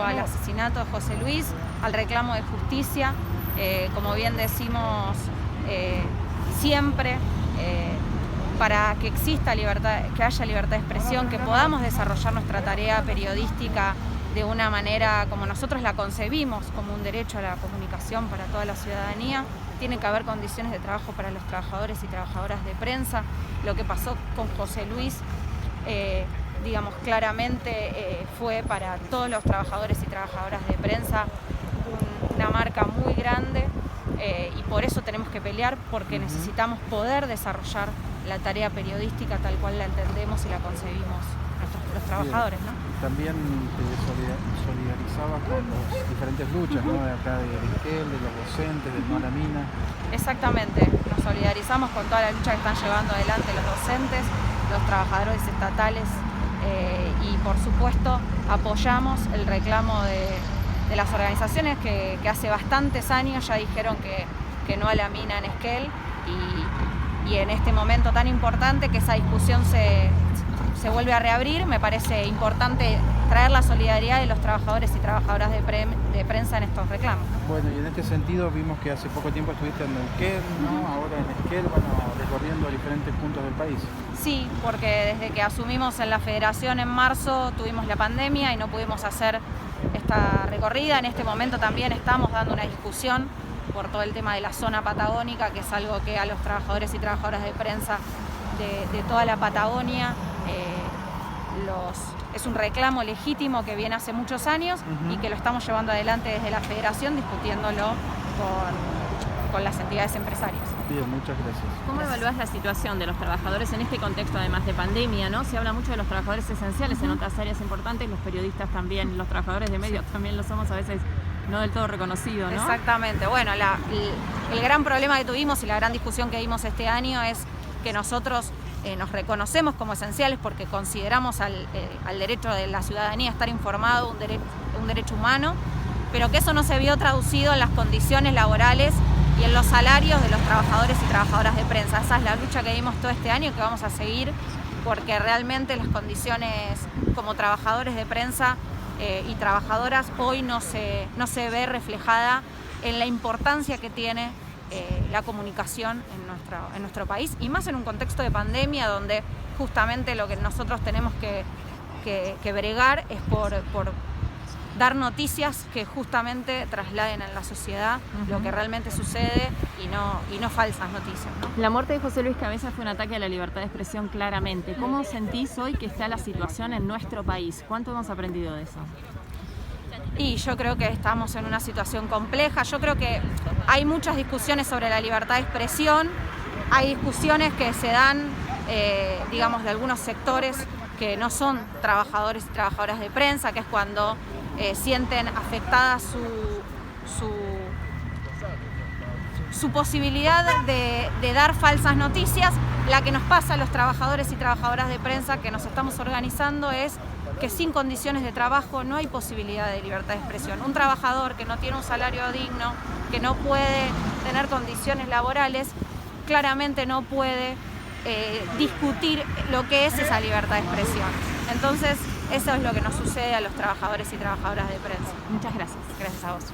al asesinato de José Luis, al reclamo de justicia, como bien decimos siempre, para que exista libertad, que haya libertad de expresión, que podamos desarrollar nuestra tarea periodística de una manera como nosotros la concebimos, como un derecho a la comunicación para toda la ciudadanía. Tiene que haber condiciones de trabajo para los trabajadores y trabajadoras de prensa. Lo que pasó con José Luis, digamos, claramente fue para todos los trabajadores y trabajadoras de prensa una marca muy grande, y por eso tenemos que pelear, porque necesitamos poder desarrollar la tarea periodística tal cual la entendemos y la concebimos los trabajadores, ¿no? También te solidarizabas con las diferentes luchas, ¿no? De acá de Esquel, de los docentes, del No a la Mina. Exactamente, nos solidarizamos con toda la lucha que están llevando adelante los docentes, los trabajadores estatales, y por supuesto apoyamos el reclamo de las organizaciones que hace bastantes años ya dijeron que no a la mina en Esquel, y en este momento tan importante que esa discusión se vuelve a reabrir. Me parece importante traer la solidaridad de los trabajadores y trabajadoras de prensa en estos reclamos. Bueno, y en este sentido vimos que hace poco tiempo estuviste en Neuquén, ¿no? Ahora en Esquel, recorriendo diferentes puntos del país. Sí, porque desde que asumimos en la federación en marzo tuvimos la pandemia y no pudimos hacer esta recorrida. En este momento también estamos dando una discusión por todo el tema de la zona patagónica, que es algo que a los trabajadores y trabajadoras de prensa de toda la Patagonia es un reclamo legítimo que viene hace muchos años y que lo estamos llevando adelante desde la federación, discutiéndolo con las entidades empresarias. Bien, muchas gracias. ¿Cómo evaluás la situación de los trabajadores en este contexto, además de pandemia, ¿no? Se habla mucho de los trabajadores esenciales en otras áreas importantes, los periodistas también, los trabajadores de medios también lo somos a veces no del todo reconocidos, ¿no? Exactamente. Bueno, el gran problema que tuvimos y la gran discusión que dimos este año es que nosotros nos reconocemos como esenciales porque consideramos al derecho de la ciudadanía a estar informado un derecho humano, pero que eso no se vio traducido en las condiciones laborales y en los salarios de los trabajadores y trabajadoras de prensa. Esa es la lucha que dimos todo este año y que vamos a seguir, porque realmente las condiciones como trabajadores de prensa y trabajadoras hoy no se ve reflejada en la importancia que tiene la comunicación en nuestro país, y más en un contexto de pandemia donde justamente lo que nosotros tenemos que bregar es por dar noticias que justamente trasladen en la sociedad lo que realmente sucede y no falsas noticias, ¿no? La muerte de José Luis Cabeza fue un ataque a la libertad de expresión claramente. ¿Cómo sentís hoy que está la situación en nuestro país? ¿Cuánto hemos aprendido de eso? Y yo creo que estamos en una situación compleja. Yo creo que hay muchas discusiones sobre la libertad de expresión. Hay discusiones que se dan, digamos, de algunos sectores que no son trabajadores y trabajadoras de prensa, que es cuando sienten afectada su posibilidad de dar falsas noticias. La que nos pasa a los trabajadores y trabajadoras de prensa que nos estamos organizando es que sin condiciones de trabajo no hay posibilidad de libertad de expresión. Un trabajador que no tiene un salario digno, que no puede tener condiciones laborales, claramente no puede discutir lo que es esa libertad de expresión. Entonces, eso es lo que nos sucede a los trabajadores y trabajadoras de prensa. Muchas gracias. Gracias a vos.